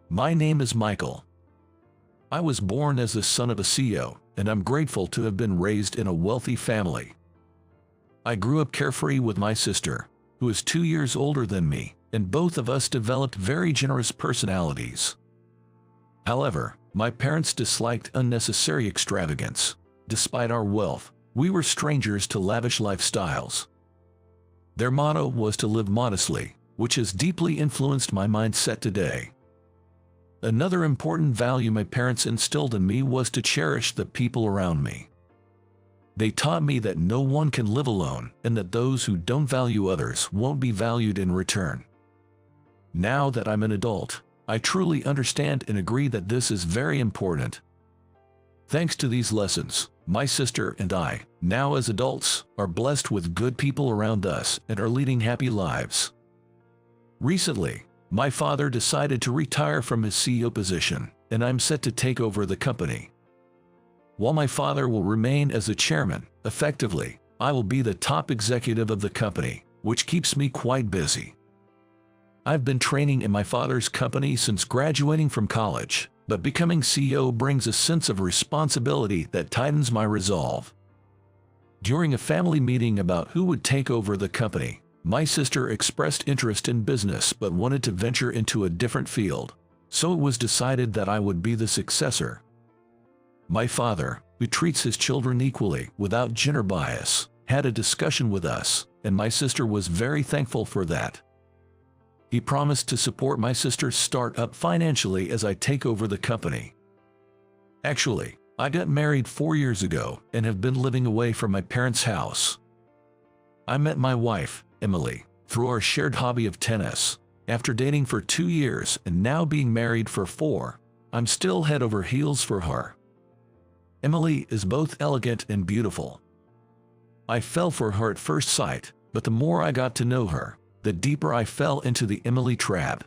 My name is Michael. I was born as the son of a CEO, and I'm grateful to have been raised in a wealthy family. I grew up carefree with my sister, who is 2 years older than me, and both of us developed very generous personalities. However, my parents disliked unnecessary extravagance. Despite our wealth, we were strangers to lavish lifestyles. Their motto was to live modestly, which has deeply influenced my mindset today. Another important value my parents instilled in me was to cherish the people around me. They taught me that no one can live alone and that those who don't value others won't be valued in return. Now that I'm an adult, I truly understand and agree that this is very important. Thanks to these lessons, my sister and I, now as adults, are blessed with good people around us and are leading happy lives. Recently, my father decided to retire from his CEO position, and I'm set to take over the company. While my father will remain as the chairman, effectively, I will be the top executive of the company, which keeps me quite busy. I've been training in my father's company since graduating from college, but becoming CEO brings a sense of responsibility that tightens my resolve. During a family meeting about who would take over the company, my sister expressed interest in business but wanted to venture into a different field, so it was decided that I would be the successor. My father, who treats his children equally without gender bias, had a discussion with us, and my sister was very thankful for that. He promised to support my sister's start-up financially as I take over the company. Actually, I got married 4 years ago and have been living away from my parents' house. I met my wife, Emily, through our shared hobby of tennis. After dating for 2 years and now being married for 4, I'm still head over heels for her. Emily is both elegant and beautiful. I fell for her at first sight, but the more I got to know her, the deeper I fell into the Emily trap.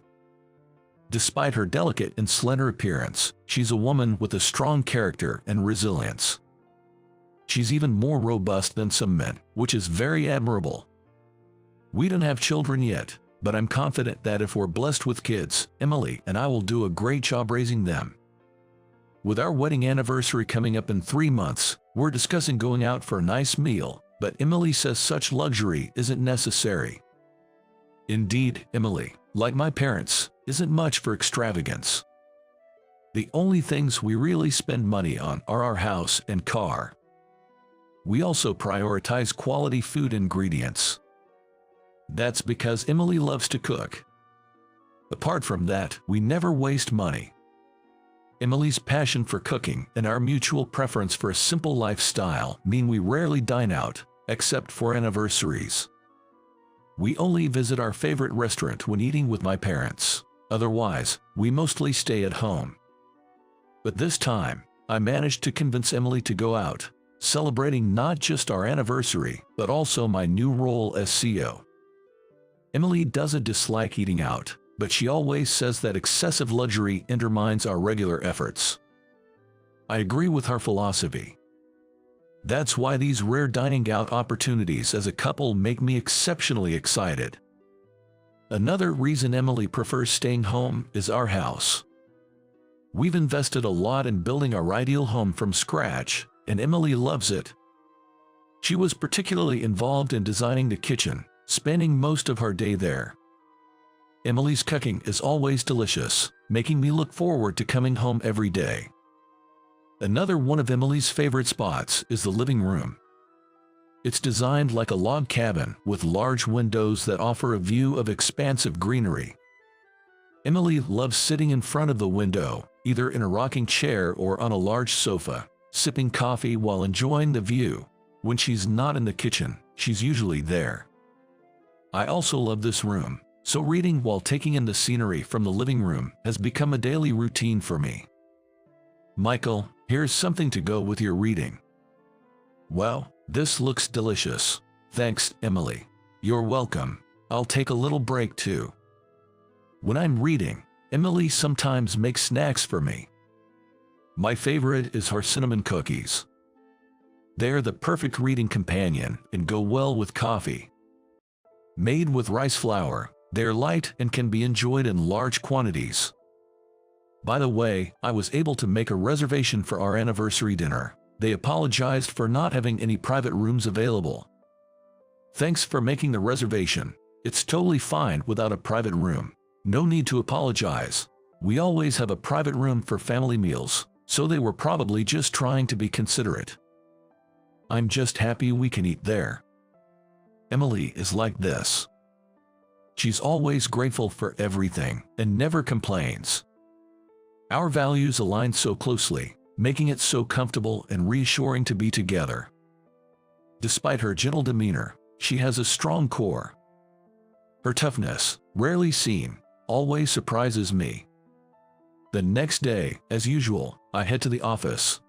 Despite her delicate and slender appearance, she's a woman with a strong character and resilience. She's even more robust than some men, which is very admirable. We don't have children yet, but I'm confident that if we're blessed with kids, Emily and I will do a great job raising them. With our wedding anniversary coming up in 3 months, we're discussing going out for a nice meal, but Emily says such luxury isn't necessary. Indeed, Emily, like my parents, isn't much for extravagance. The only things we really spend money on are our house and car. We also prioritize quality food ingredients. That's because Emily loves to cook. Apart from that, we never waste money. Emily's passion for cooking and our mutual preference for a simple lifestyle mean we rarely dine out, except for anniversaries. We only visit our favorite restaurant when eating with my parents. Otherwise, we mostly stay at home. But this time, I managed to convince Emily to go out, celebrating not just our anniversary, but also my new role as CEO. Emily doesn't dislike eating out, but she always says that excessive luxury undermines our regular efforts. I agree with her philosophy. That's why these rare dining out opportunities as a couple make me exceptionally excited. Another reason Emily prefers staying home is our house. We've invested a lot in building our ideal home from scratch, and Emily loves it. She was particularly involved in designing the kitchen, spending most of her day there. Emily's cooking is always delicious, making me look forward to coming home every day. Another one of Emily's favorite spots is the living room. It's designed like a log cabin with large windows that offer a view of expansive greenery. Emily loves sitting in front of the window, either in a rocking chair or on a large sofa, sipping coffee while enjoying the view. When she's not in the kitchen, she's usually there. I also love this room, so reading while taking in the scenery from the living room has become a daily routine for me. Michael, here's something to go with your reading. Well, this looks delicious. Thanks, Emily. You're welcome. I'll take a little break too. When I'm reading, Emily sometimes makes snacks for me. My favorite is her cinnamon cookies. They're the perfect reading companion and go well with coffee. Made with rice flour, they're light and can be enjoyed in large quantities. By the way, I was able to make a reservation for our anniversary dinner. They apologized for not having any private rooms available. Thanks for making the reservation. It's totally fine without a private room. No need to apologize. We always have a private room for family meals, so they were probably just trying to be considerate. I'm just happy we can eat there. Emily is like this. She's always grateful for everything and never complains. Our values align so closely, making it so comfortable and reassuring to be together. Despite her gentle demeanor, she has a strong core. Her toughness, rarely seen, always surprises me. The next day, as usual, I head to the office.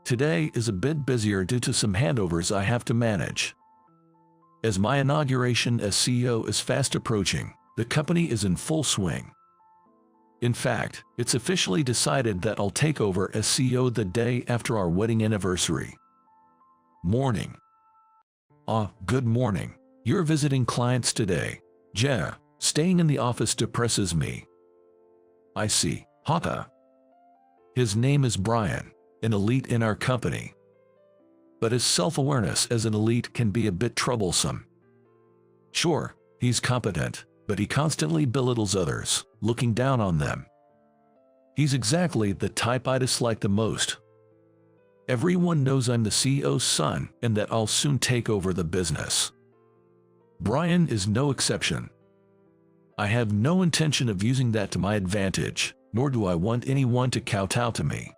Today is a bit busier due to some handovers I have to manage. As my inauguration as CEO is fast approaching, the company is in full swing. In fact, it's officially decided that I'll take over as CEO the day after our wedding anniversary. Morning. Good morning. You're visiting clients today. Yeah, staying in the office depresses me. I see. Haka. His name is Brian, an elite in our company. But his self-awareness as an elite can be a bit troublesome. Sure, he's competent, but he constantly belittles others, looking down on them. He's exactly the type I dislike the most. Everyone knows I'm the CEO's son and that I'll soon take over the business. Brian is no exception. I have no intention of using that to my advantage, nor do I want anyone to kowtow to me.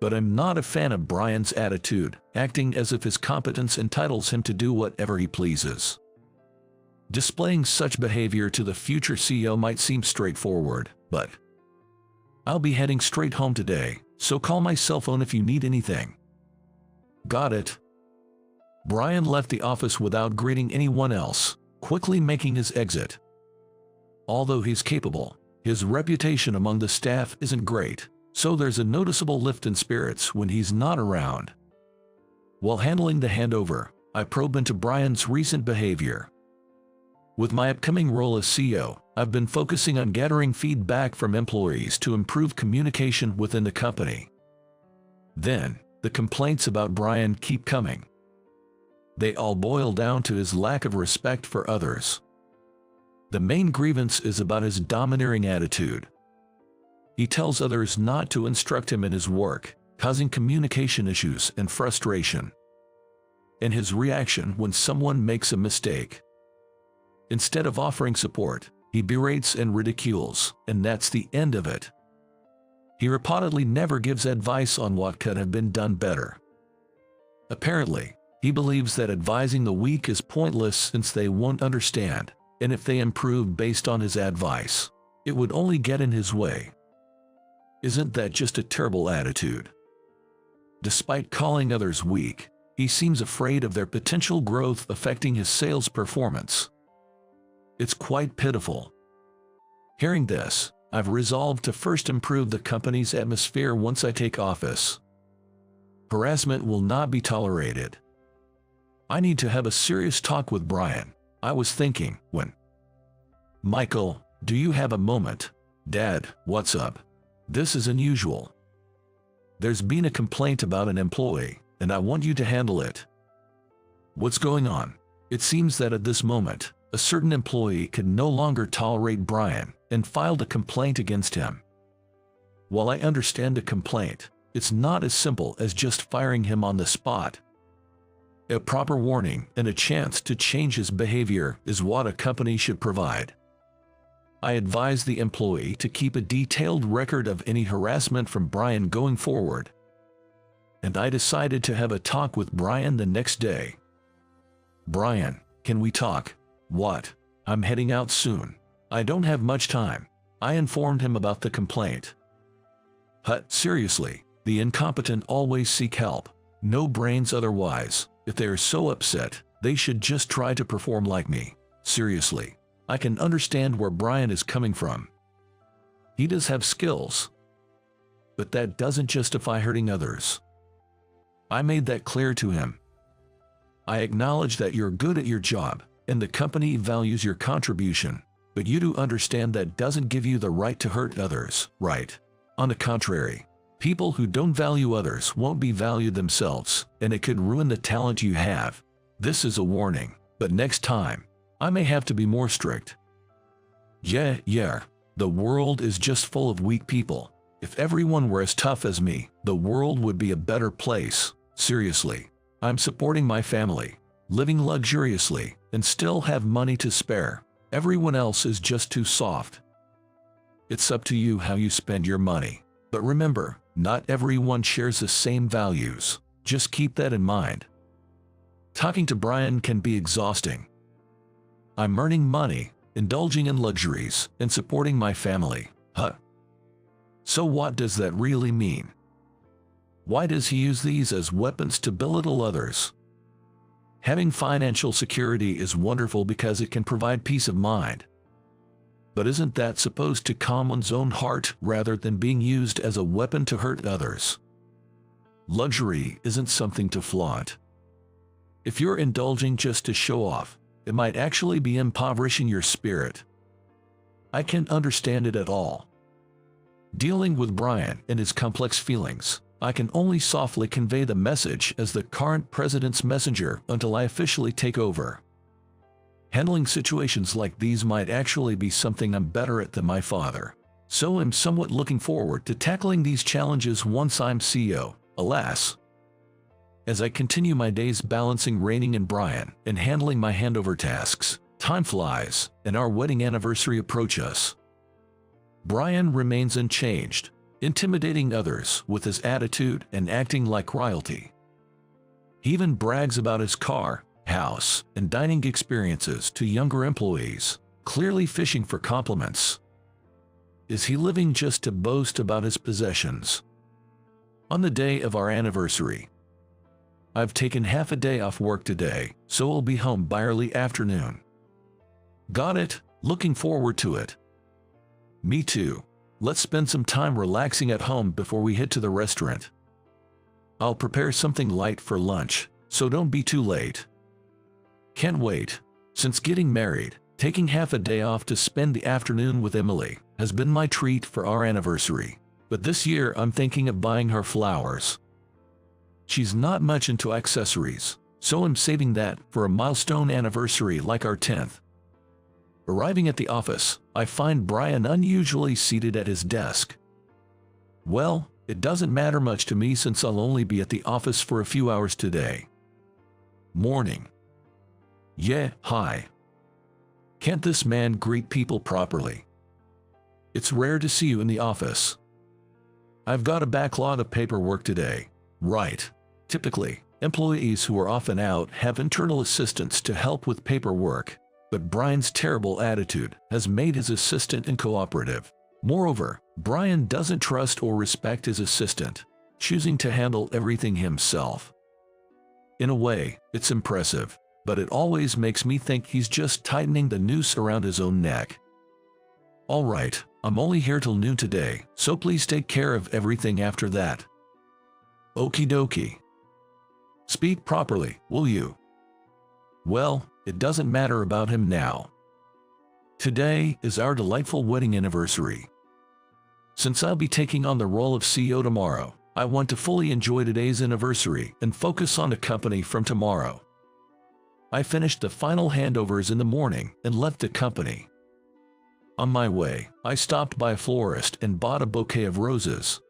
But I'm not a fan of Brian's attitude, acting as if his competence entitles him to do whatever he pleases. Displaying such behavior to the future CEO might seem straightforward, but I'll be heading straight home today, so call my cell phone if you need anything. Got it. Brian left the office without greeting anyone else, quickly making his exit. Although he's capable, his reputation among the staff isn't great, so there's a noticeable lift in spirits when he's not around. While handling the handover, I probe into Brian's recent behavior. With my upcoming role as CEO, I've been focusing on gathering feedback from employees to improve communication within the company. Then, the complaints about Brian keep coming. They all boil down to his lack of respect for others. The main grievance is about his domineering attitude. He tells others not to instruct him in his work, causing communication issues and frustration. And his reaction when someone makes a mistake. Instead of offering support, he berates and ridicules, and that's the end of it. He reportedly never gives advice on what could have been done better. Apparently, he believes that advising the weak is pointless since they won't understand, and if they improve based on his advice, it would only get in his way. Isn't that just a terrible attitude? Despite calling others weak, he seems afraid of their potential growth affecting his sales performance. It's quite pitiful. Hearing this, I've resolved to first improve the company's atmosphere once I take office. Harassment will not be tolerated. I need to have a serious talk with Brian. I was thinking, when. Michael, do you have a moment? Dad, what's up? This is unusual. There's been a complaint about an employee, and I want you to handle it. What's going on? It seems that at this moment, a certain employee can no longer tolerate Brian and filed a complaint against him. While I understand a complaint, it's not as simple as just firing him on the spot. A proper warning and a chance to change his behavior is what a company should provide. I advise the employee to keep a detailed record of any harassment from Brian going forward. And I decided to have a talk with Brian the next day. Brian, can we talk? What? I'm heading out soon. I don't have much time. I informed him about the complaint. Seriously, the incompetent always seek help. No brains otherwise. If they are so upset, they should just try to perform like me. Seriously, I can understand where Brian is coming from. He does have skills. But that doesn't justify hurting others. I made that clear to him. I acknowledge that you're good at your job, and the company values your contribution. But you do understand that doesn't give you the right to hurt others, right? On the contrary, people who don't value others won't be valued themselves, and it could ruin the talent you have. This is a warning, but next time, I may have to be more strict. Yeah, the world is just full of weak people. If everyone were as tough as me, the world would be a better place. Seriously, I'm supporting my family, living luxuriously, and still have money to spare. Everyone else is just too soft. It's up to you how you spend your money. But remember, not everyone shares the same values. Just keep that in mind. Talking to Brian can be exhausting. I'm earning money, indulging in luxuries, and supporting my family. So what does that really mean? Why does he use these as weapons to belittle others? Having financial security is wonderful because it can provide peace of mind. But isn't that supposed to calm one's own heart rather than being used as a weapon to hurt others? Luxury isn't something to flaunt. If you're indulging just to show off, it might actually be impoverishing your spirit. I can't understand it at all. Dealing with Brian and his complex feelings, I can only softly convey the message as the current president's messenger until I officially take over. Handling situations like these might actually be something I'm better at than my father. So I'm somewhat looking forward to tackling these challenges once I'm CEO, alas. As I continue my days balancing reigning and Brian and handling my handover tasks, time flies and our wedding anniversary approaches us. Brian remains unchanged, intimidating others with his attitude and acting like royalty. He even brags about his car, house, and dining experiences to younger employees, clearly fishing for compliments. Is he living just to boast about his possessions? On the day of our anniversary, I've taken half a day off work today, so I'll be home by early afternoon. Got it? Looking forward to it. Me too. Let's spend some time relaxing at home before we head to the restaurant. I'll prepare something light for lunch, so don't be too late. Can't wait. Since getting married, taking half a day off to spend the afternoon with Emily has been my treat for our anniversary. But this year I'm thinking of buying her flowers. She's not much into accessories, so I'm saving that for a milestone anniversary like our 10th. Arriving at the office, I find Brian unusually seated at his desk. Well, it doesn't matter much to me since I'll only be at the office for a few hours today. Morning. Yeah, hi. Can't this man greet people properly? It's rare to see you in the office. I've got a backlog of paperwork today. Right. Typically, employees who are often out have internal assistants to help with paperwork. But Brian's terrible attitude has made his assistant uncooperative. Moreover, Brian doesn't trust or respect his assistant, choosing to handle everything himself. In a way, it's impressive, but it always makes me think he's just tightening the noose around his own neck. Alright, I'm only here till noon today, so please take care of everything after that. Okie dokie. Speak properly, will you? Well, it doesn't matter about him now. Today is our delightful wedding anniversary. Since I'll be taking on the role of CEO tomorrow, I want to fully enjoy today's anniversary and focus on the company from tomorrow. I finished the final handovers in the morning and left the company. On my way, I stopped by a florist and bought a bouquet of roses.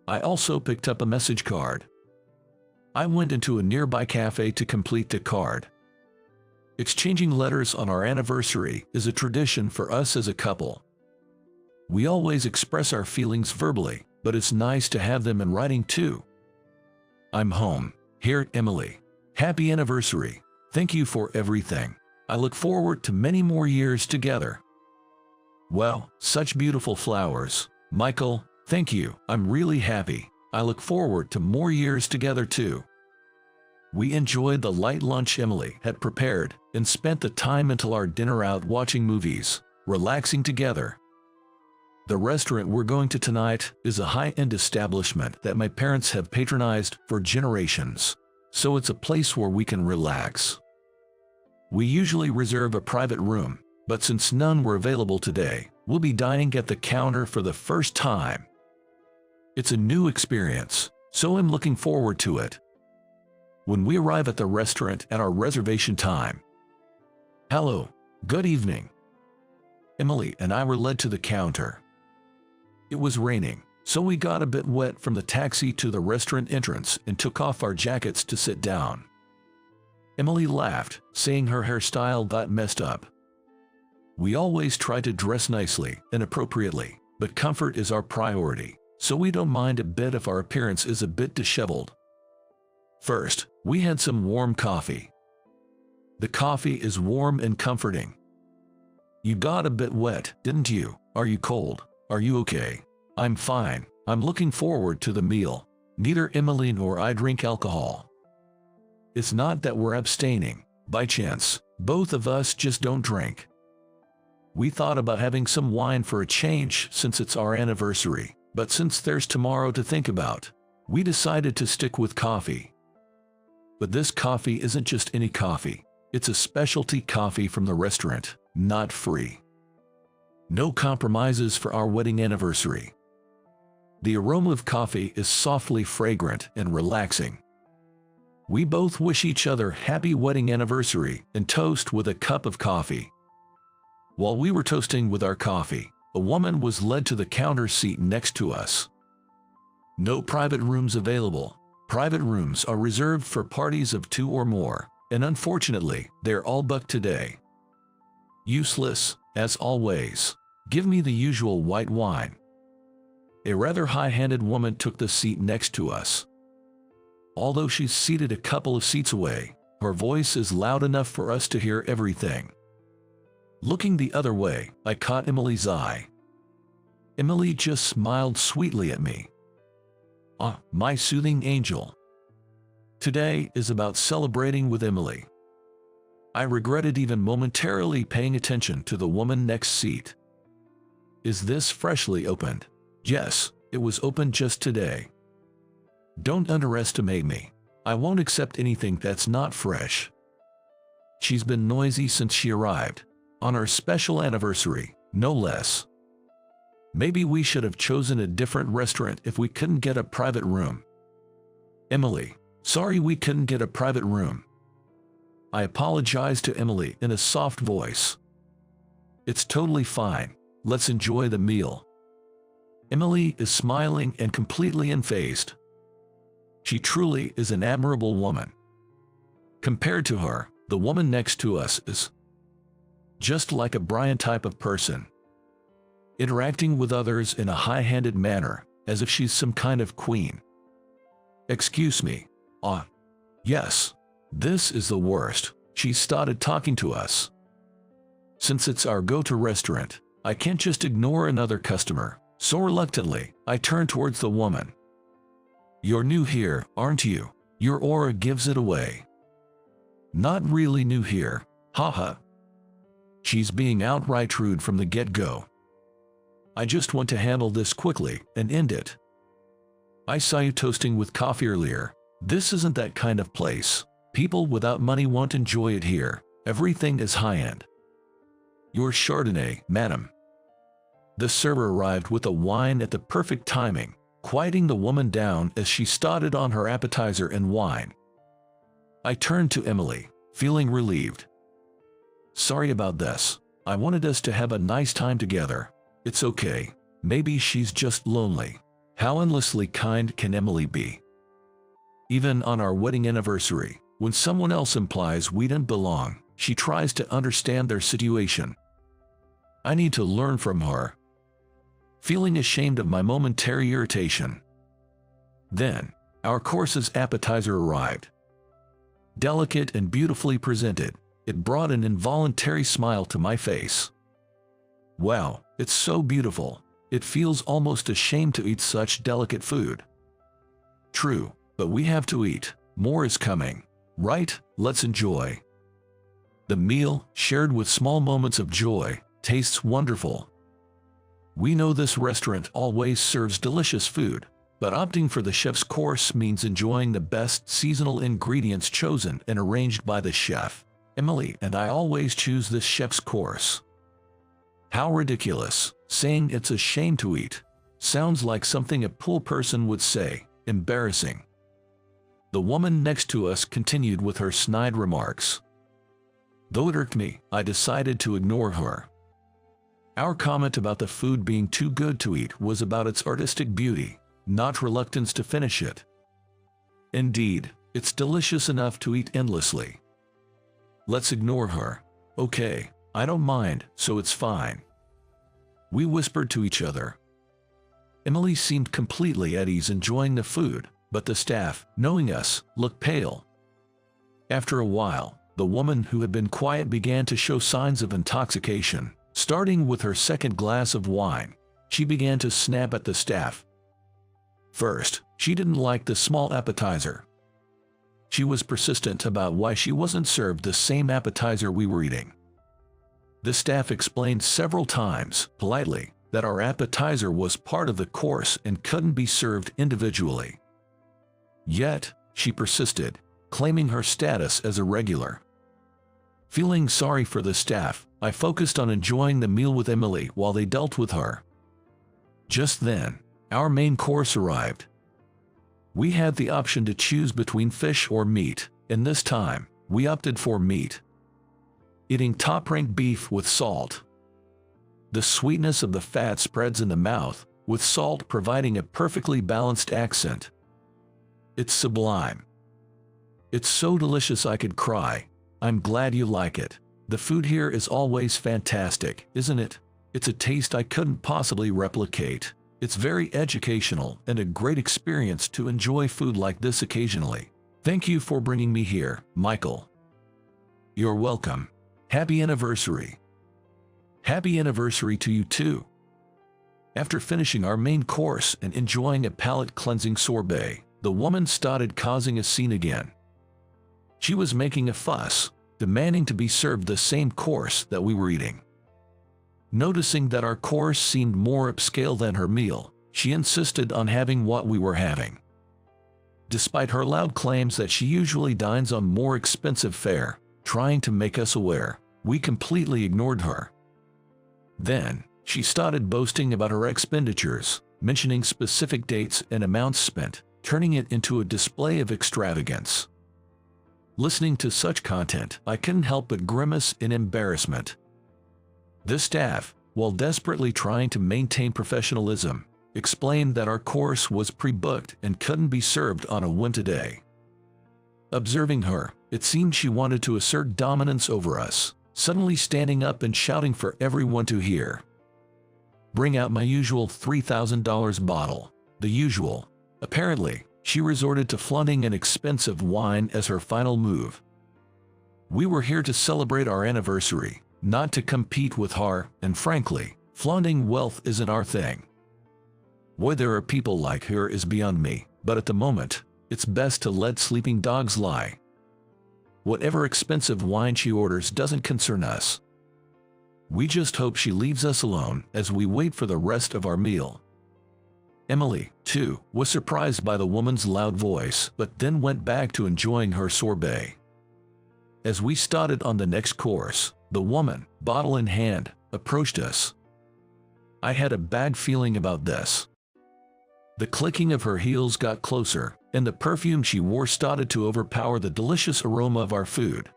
I also picked up a message card. I went into a nearby cafe to complete the card. Exchanging letters on our anniversary is a tradition for us as a couple. We always express our feelings verbally, but it's nice to have them in writing too. I'm home. Here, Emily. Happy anniversary. Thank you for everything. I look forward to many more years together. Well, such beautiful flowers. Michael, thank you. I'm really happy. I look forward to more years together too. We enjoyed the light lunch Emily had prepared and spent the time until our dinner out watching movies, relaxing together. The restaurant we're going to tonight is a high-end establishment that my parents have patronized for generations, so it's a place where we can relax. We usually reserve a private room, But since none were available today, we'll be dining at the counter for the first time. It's a new experience, so I'm looking forward to it. When we arrive at the restaurant at our reservation time. Hello, good evening. Emily and I were led to the counter. It was raining, so we got a bit wet from the taxi to the restaurant entrance and took off our jackets to sit down. Emily laughed, saying her hairstyle got messed up. We always try to dress nicely and appropriately, but comfort is our priority, so we don't mind a bit if our appearance is a bit disheveled. First, we had some warm coffee. The coffee is warm and comforting. You got a bit wet, didn't you? Are you cold? Are you okay? I'm fine. I'm looking forward to the meal. Neither Emily nor I drink alcohol. It's not that we're abstaining. By chance, both of us just don't drink. We thought about having some wine for a change since it's our anniversary, but since there's tomorrow to think about, we decided to stick with coffee. But this coffee isn't just any coffee. It's a specialty coffee from the restaurant, not free. No compromises for our wedding anniversary. The aroma of coffee is softly fragrant and relaxing. We both wish each other happy wedding anniversary and toast with a cup of coffee. While we were toasting with our coffee, a woman was led to the counter seat next to us. No private rooms available. Private rooms are reserved for parties of 2 or more, and unfortunately, they're all booked today. Useless, as always. Give me the usual white wine. A rather high-handed woman took the seat next to us. Although she's seated a couple of seats away, her voice is loud enough for us to hear everything. Looking the other way, I caught Emily's eye. Emily just smiled sweetly at me. Ah, my soothing angel. Today is about celebrating with Emily. I regretted even momentarily paying attention to the woman next seat. Is this freshly opened? Yes, it was opened just today. Don't underestimate me. I won't accept anything that's not fresh. She's been noisy since she arrived. On our special anniversary, no less. Maybe we should have chosen a different restaurant if we couldn't get a private room. Emily, sorry we couldn't get a private room. I apologized to Emily in a soft voice. It's totally fine. Let's enjoy the meal. Emily is smiling and completely unfazed. She truly is an admirable woman. Compared to her, the woman next to us is just like a Brian type of person, interacting with others in a high-handed manner, as if she's some kind of queen. Excuse me. Yes, this is the worst. She started talking to us. Since it's our go-to restaurant, I can't just ignore another customer, so reluctantly, I turn towards the woman. You're new here, aren't you? Your aura gives it away. Not really new here, haha. She's being outright rude from the get-go. I just want to handle this quickly and end it. I saw you toasting with coffee earlier. This isn't that kind of place. People without money won't enjoy it here. Everything is high-end. Your Chardonnay, madam. The server arrived with the wine at the perfect timing, quieting the woman down as she started on her appetizer and wine. I turned to Emily, feeling relieved. Sorry about this. I wanted us to have a nice time together. It's okay. Maybe she's just lonely. How endlessly kind can Emily be? Even on our wedding anniversary, when someone else implies we don't belong, she tries to understand their situation. I need to learn from her. Feeling ashamed of my momentary irritation. Then, our course's appetizer arrived. Delicate and beautifully presented, it brought an involuntary smile to my face. Wow, it's so beautiful. It feels almost a shame to eat such delicate food. True, but we have to eat. More is coming. Right, let's enjoy. The meal, shared with small moments of joy, tastes wonderful. We know this restaurant always serves delicious food, but opting for the chef's course means enjoying the best seasonal ingredients chosen and arranged by the chef. Emily and I always choose this chef's course. How ridiculous. Saying it's a shame to eat. Sounds like something a poor person would say. Embarrassing. The woman next to us continued with her snide remarks. Though it irked me, I decided to ignore her. Our comment about the food being too good to eat was about its artistic beauty, not reluctance to finish it. Indeed, it's delicious enough to eat endlessly. Let's ignore her. Okay, I don't mind, so it's fine. We whispered to each other. Emily seemed completely at ease enjoying the food, but the staff, knowing us, looked pale. After a while, the woman who had been quiet began to show signs of intoxication. Starting with her second glass of wine, she began to snap at the staff. First, she didn't like the small appetizer. She was persistent about why she wasn't served the same appetizer we were eating. The staff explained several times, politely, that our appetizer was part of the course and couldn't be served individually. Yet, she persisted, claiming her status as a regular. Feeling sorry for the staff, I focused on enjoying the meal with Emily while they dealt with her. Just then, our main course arrived. We had the option to choose between fish or meat, and this time, we opted for meat. Eating top-ranked beef with salt. The sweetness of the fat spreads in the mouth, with salt providing a perfectly balanced accent. It's sublime. It's so delicious I could cry. I'm glad you like it. The food here is always fantastic, isn't it? It's a taste I couldn't possibly replicate. It's very educational and a great experience to enjoy food like this occasionally. Thank you for bringing me here, Michael. You're welcome. Happy anniversary. Happy anniversary to you too. After finishing our main course and enjoying a palate-cleansing sorbet, the woman started causing a scene again. She was making a fuss, demanding to be served the same course that we were eating. Noticing that our course seemed more upscale than her meal, she insisted on having what we were having. Despite her loud claims that she usually dines on more expensive fare, trying to make us aware, we completely ignored her. Then, she started boasting about her expenditures, mentioning specific dates and amounts spent, turning it into a display of extravagance. Listening to such content, I couldn't help but grimace in embarrassment. The staff, while desperately trying to maintain professionalism, explained that our course was pre-booked and couldn't be served on a whim today. Observing her, it seemed she wanted to assert dominance over us, suddenly standing up and shouting for everyone to hear. Bring out my usual $3,000 bottle. The usual. Apparently, she resorted to flaunting an expensive wine as her final move. We were here to celebrate our anniversary, not to compete with her, and frankly, flaunting wealth isn't our thing. Why there are people like her is beyond me, but at the moment, it's best to let sleeping dogs lie. Whatever expensive wine she orders doesn't concern us. We just hope she leaves us alone as we wait for the rest of our meal. Emily, too, was surprised by the woman's loud voice, but then went back to enjoying her sorbet. As we started on the next course, the woman, bottle in hand, approached us. I had a bad feeling about this. The clicking of her heels got closer, and the perfume she wore started to overpower the delicious aroma of our food.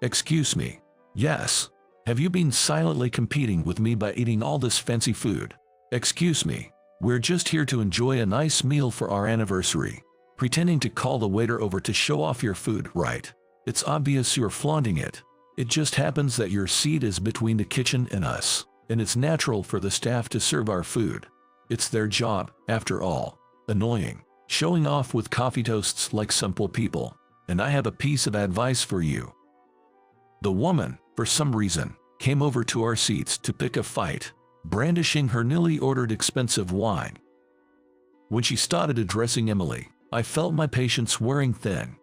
Excuse me. Yes. Have you been silently competing with me by eating all this fancy food? Excuse me. We're just here to enjoy a nice meal for our anniversary. Pretending to call the waiter over to show off your food, right? It's obvious you're flaunting it. It just happens that your seat is between the kitchen and us, and it's natural for the staff to serve our food. It's their job, after all. Annoying. Showing off with coffee toasts like simple people. And I have a piece of advice for you. The woman, for some reason, came over to our seats to pick a fight, brandishing her newly ordered expensive wine. When she started addressing Emily, I felt my patience wearing thin.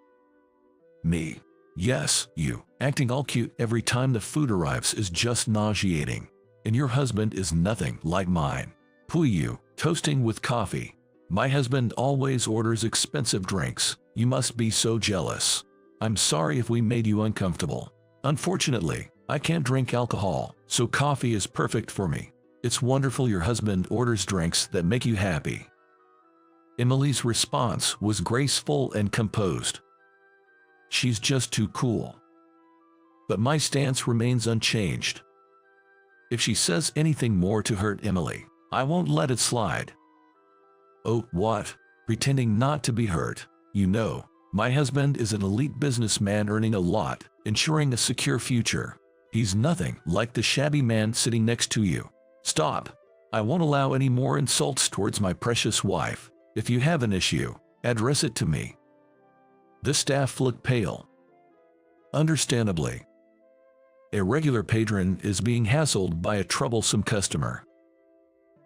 Me? Yes, you. Acting all cute every time the food arrives is just nauseating. And your husband is nothing like mine. Pooh you, toasting with coffee. My husband always orders expensive drinks. You must be so jealous. I'm sorry if we made you uncomfortable. Unfortunately, I can't drink alcohol, so coffee is perfect for me. It's wonderful your husband orders drinks that make you happy." Emily's response was graceful and composed. "She's just too cool." But my stance remains unchanged. If she says anything more to hurt Emily, I won't let it slide. "Oh, what? Pretending not to be hurt. You know, my husband is an elite businessman earning a lot, ensuring a secure future. He's nothing like the shabby man sitting next to you. Stop. I won't allow any more insults towards my precious wife. If you have an issue, address it to me." The staff looked pale. Understandably. A regular patron is being hassled by a troublesome customer.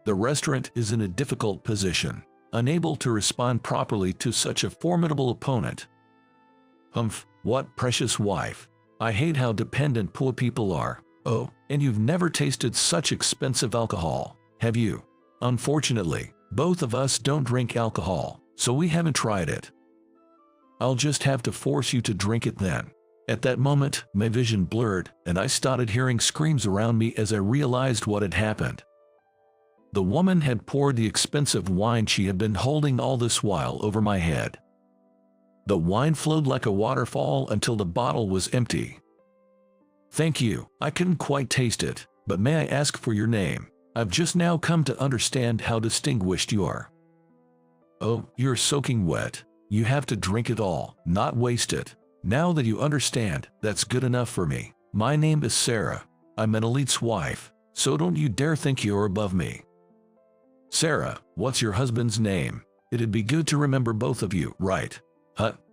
The restaurant is in a difficult position, unable to respond properly to such a formidable opponent. "Humph, what precious wife. I hate how dependent poor people are. Oh, and you've never tasted such expensive alcohol, have you?" "Unfortunately, both of us don't drink alcohol, so we haven't tried it." "I'll just have to force you to drink it then." At that moment, my vision blurred, and I started hearing screams around me as I realized what had happened. The woman had poured the expensive wine she had been holding all this while over my head. The wine flowed like a waterfall until the bottle was empty. "Thank you, I couldn't quite taste it, but may I ask for your name? I've just now come to understand how distinguished you are." "Oh, you're soaking wet. You have to drink it all, not waste it. Now that you understand, that's good enough for me. My name is Sarah. I'm an elite's wife, so don't you dare think you're above me." "Sarah, what's your husband's name? It'd be good to remember both of you, right?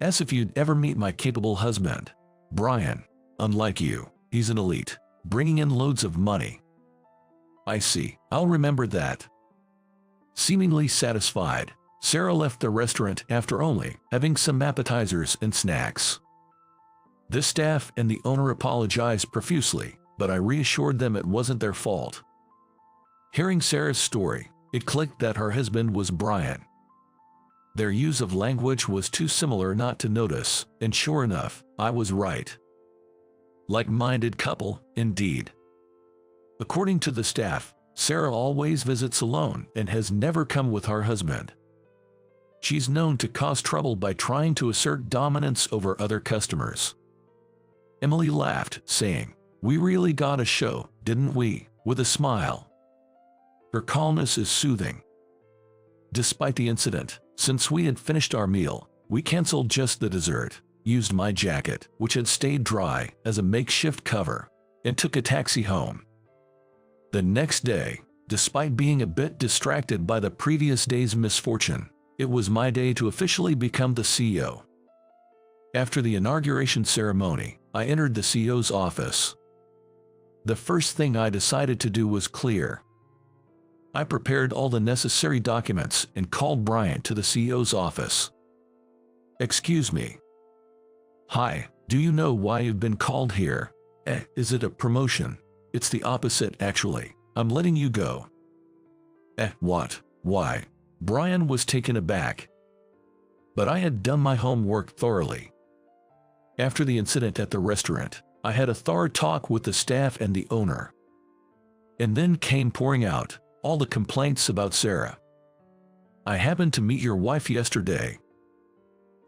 As if you'd ever meet my capable husband. Brian. Unlike you, he's an elite, bringing in loads of money." "I see, I'll remember that." Seemingly satisfied, Sarah left the restaurant after only having some appetizers and snacks. The staff and the owner apologized profusely, but I reassured them it wasn't their fault. Hearing Sarah's story, it clicked that her husband was Brian. Their use of language was too similar not to notice, and sure enough, I was right. Like-minded couple, indeed. According to the staff, Sarah always visits alone and has never come with her husband. She's known to cause trouble by trying to assert dominance over other customers. Emily laughed, saying, "We really got a show, didn't we?" with a smile. Her calmness is soothing. Despite the incident, since we had finished our meal, we canceled just the dessert, used my jacket, which had stayed dry, as a makeshift cover, and took a taxi home. The next day, despite being a bit distracted by the previous day's misfortune, it was my day to officially become the CEO. After the inauguration ceremony, I entered the CEO's office. The first thing I decided to do was clear. I prepared all the necessary documents and called Brian to the CEO's office. "Excuse me." "Hi, do you know why you've been called here?" Is it a promotion?" "It's the opposite, actually. I'm letting you go." What? Why?" Brian was taken aback. But I had done my homework thoroughly. After the incident at the restaurant, I had a thorough talk with the staff and the owner. And then came pouring out all the complaints about Sarah. "I happened to meet your wife yesterday."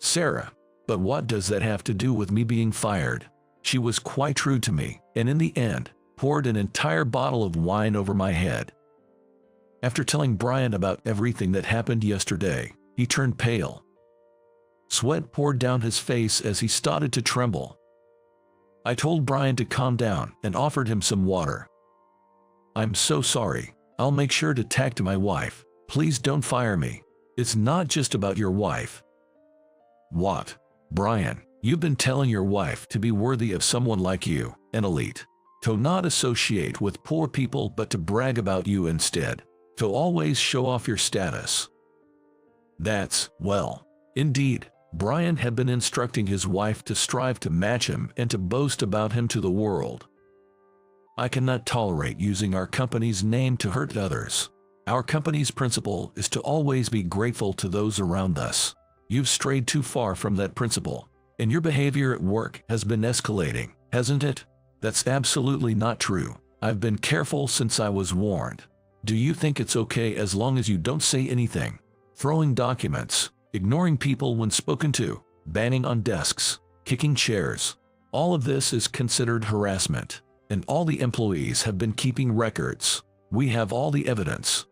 "Sarah, but what does that have to do with me being fired? She was quite rude to me, and in the end, poured an entire bottle of wine over my head." After telling Brian about everything that happened yesterday, he turned pale. Sweat poured down his face as he started to tremble. I told Brian to calm down and offered him some water. "I'm so sorry. I'll make sure to talk to my wife. Please don't fire me. It's not just about your wife." "What? Brian, you've been telling your wife to be worthy of someone like you, an elite. To not associate with poor people but to brag about you instead. To always show off your status." Well, indeed, Brian had been instructing his wife to strive to match him and to boast about him to the world. I cannot tolerate using our company's name to hurt others. Our company's principle is to always be grateful to those around us. You've strayed too far from that principle, and your behavior at work has been escalating, hasn't it? That's absolutely not true. I've been careful since I was warned. Do you think it's okay as long as you don't say anything? Throwing documents, ignoring people when spoken to, banging on desks, kicking chairs. All of this is considered harassment, and all the employees have been keeping records. We have all the evidence.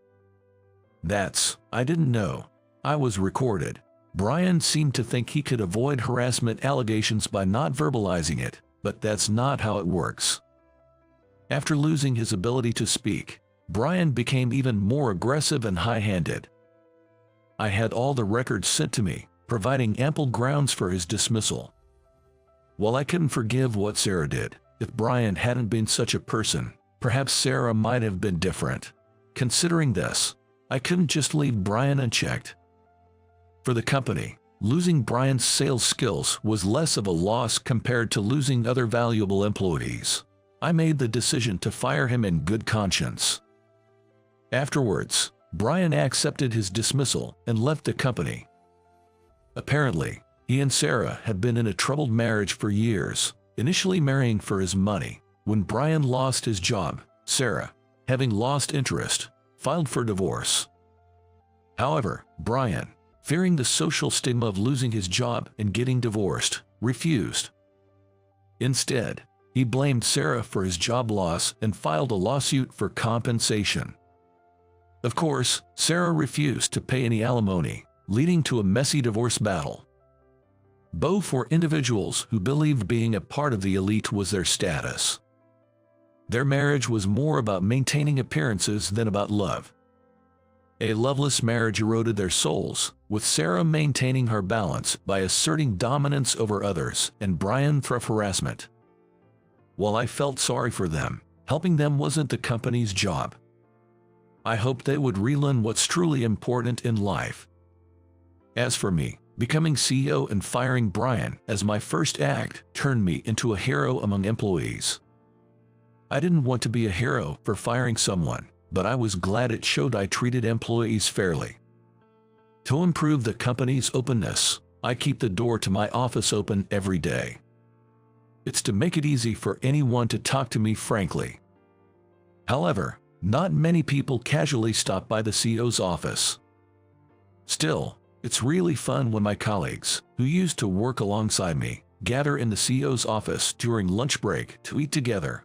I didn't know. I was recorded. Brian seemed to think he could avoid harassment allegations by not verbalizing it, but that's not how it works. After losing his ability to speak, Brian became even more aggressive and high-handed. I had all the records sent to me, providing ample grounds for his dismissal. While I couldn't forgive what Sarah did, if Brian hadn't been such a person, perhaps Sarah might have been different. Considering this, I couldn't just leave Brian unchecked. For the company, losing Brian's sales skills was less of a loss compared to losing other valuable employees. I made the decision to fire him in good conscience. Afterwards, Brian accepted his dismissal and left the company. Apparently, he and Sarah had been in a troubled marriage for years, initially marrying for his money. When Brian lost his job, Sarah, having lost interest, filed for divorce. However, Brian, fearing the social stigma of losing his job and getting divorced, refused. Instead, he blamed Sarah for his job loss and filed a lawsuit for compensation. Of course, Sarah refused to pay any alimony, leading to a messy divorce battle. Both were individuals who believed being a part of the elite was their status. Their marriage was more about maintaining appearances than about love. A loveless marriage eroded their souls, with Sarah maintaining her balance by asserting dominance over others and Brian through harassment. While I felt sorry for them, helping them wasn't the company's job. I hoped they would relearn what's truly important in life. As for me, becoming CEO and firing Brian as my first act turned me into a hero among employees. I didn't want to be a hero for firing someone, but I was glad it showed I treated employees fairly. To improve the company's openness, I keep the door to my office open every day. It's to make it easy for anyone to talk to me frankly. However, not many people casually stop by the CEO's office. Still, it's really fun when my colleagues, who used to work alongside me, gather in the CEO's office during lunch break to eat together.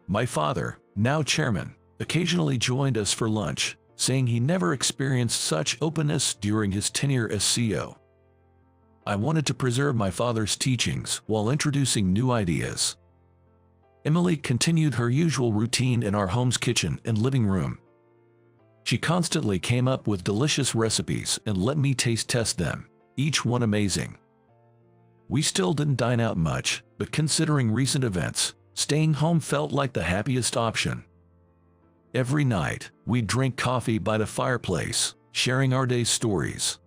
My father, now chairman, occasionally joined us for lunch, saying he never experienced such openness during his tenure as CEO. I wanted to preserve my father's teachings while introducing new ideas. Emily continued her usual routine in our home's kitchen and living room. She constantly came up with delicious recipes and let me taste test them, each one amazing. We still didn't dine out much, but considering recent events, staying home felt like the happiest option. Every night, we'd drink coffee by the fireplace, sharing our day's stories.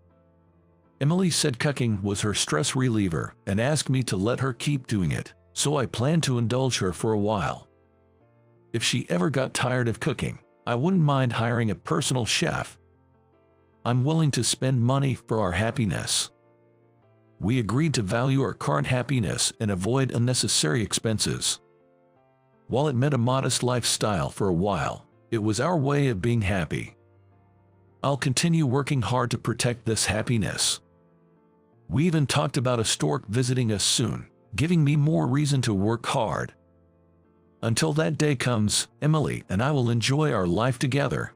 Emily said cooking was her stress reliever and asked me to let her keep doing it, so I planned to indulge her for a while. If she ever got tired of cooking, I wouldn't mind hiring a personal chef. I'm willing to spend money for our happiness. We agreed to value our current happiness and avoid unnecessary expenses. While it meant a modest lifestyle for a while, it was our way of being happy. I'll continue working hard to protect this happiness. We even talked about a stork visiting us soon, giving me more reason to work hard. Until that day comes, Emily and I will enjoy our life together,